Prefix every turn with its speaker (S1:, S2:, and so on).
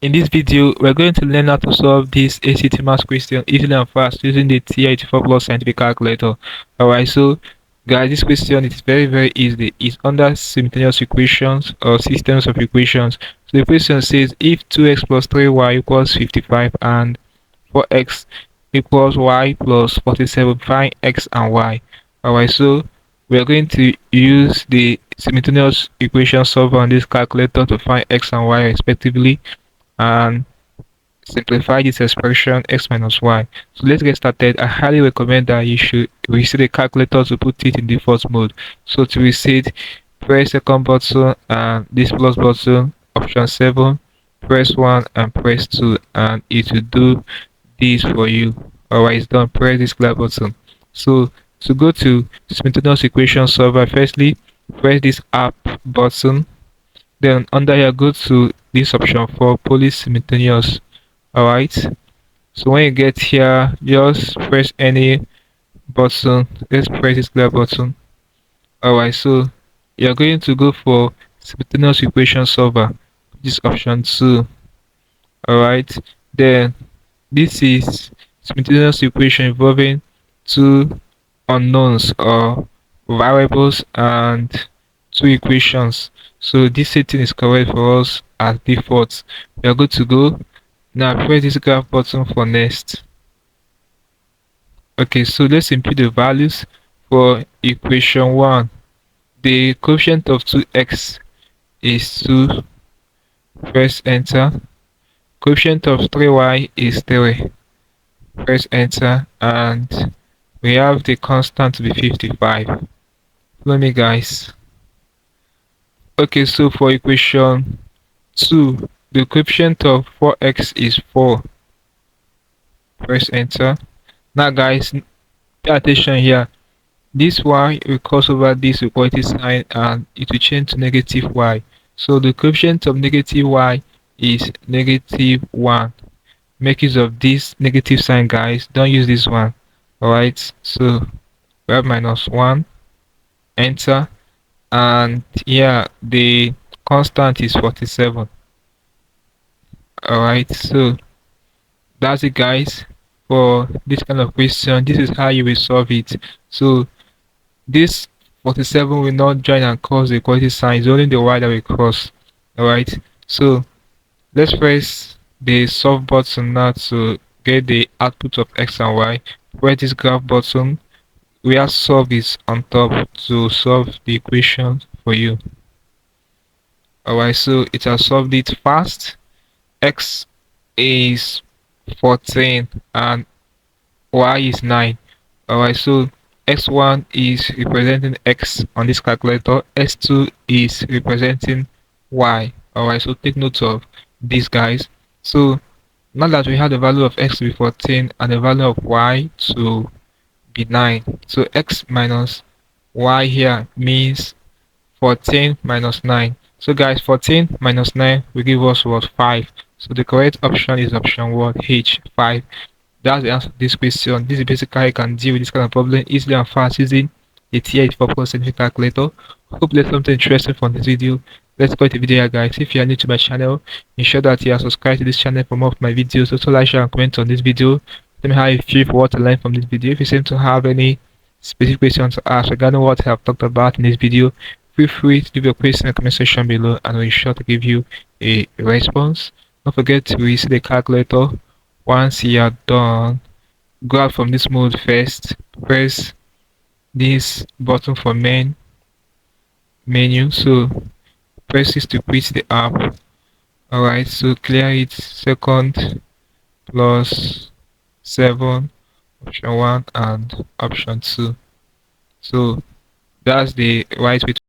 S1: In this video, we're going to learn how to solve this ACT math question easily and fast using the TI-84 plus scientific calculator. Alright, so guys, this question is very easy. It's under simultaneous equations or systems of equations. So the question says if 2x plus 3y equals 55 and 4x equals y plus 47, find x and y. Alright, so we're going to use the simultaneous equation solver on this calculator to find x and y respectively and simplify this expression x minus y. So let's get started. I highly recommend that you should reset the calculator to put it in default mode. So to reset, press second button and this plus button, option 7, press 1 and press 2, and it will do this for you. Alright, it's done. Press this clear button. So to go to simultaneous equation solver, firstly press this app button, then under here go to this option for police simultaneous. Alright, so when you get here, just press any button. Let's press this clear button. Alright, so you're going to go for simultaneous equation solver, this option 2. Alright, then this is simultaneous equation involving two unknowns or variables and two equations. So this setting is correct for us as default. We are good to go. Now press this graph button for next. Okay, so let's input the values for equation 1. The coefficient of 2x is 2. Press enter. Coefficient of 3y is 3. Press enter, and we have the constant to be 55. Follow me, guys. Okay, so for equation 2, the coefficient of 4x is 4. Press enter. Now guys, pay attention here. This y will cross over this equality sign and it will change to negative y. So the coefficient of negative y is negative 1. Make use of this negative sign, guys. Don't use this one. Alright, so we have minus 1. Enter. And yeah, the constant is 47. Alright, so that's it, guys, for this kind of question. This is how you will solve it. So this 47 will not join and cross the equality sign. It's only the y that will cross. Alright, so let's press the solve button now to get the output of x and y. Press this graph button. We have solve is on top to solve the equation for you. Alright, so it has solved it fast. X is 14 and y is 9. Alright, so x1 is representing x on this calculator, x2 is representing y. Alright, so take note of these, guys. So now that we have the value of x to be 14 and the value of y to be 9, so x minus y here means 14 minus 9. So guys, 14 minus 9 will give us what? 5. So the correct option is option 1, H, 5. That's the answer to this question. This is basically how you can deal with this kind of problem easily and fast using the TI-84 plus scientific calculator. Hope there's something interesting from this video. Let's go to the video here, guys. If you are new to my channel, ensure that you are subscribed to this channel for more of my videos. Also like, share and comment on this video. Tell me how you feel for what to learn from this video. If you seem to have any specific questions to ask regarding what I have talked about in this video, feel free to leave your question in the comment section below and we'll be sure to give you a response. Don't forget to reset the calculator. Once you are done, go out from this mode first. Press this button for main menu. So press this to quit the app. Alright, so clear it. Second plus 7, option 1 and option 2. So that's the right way to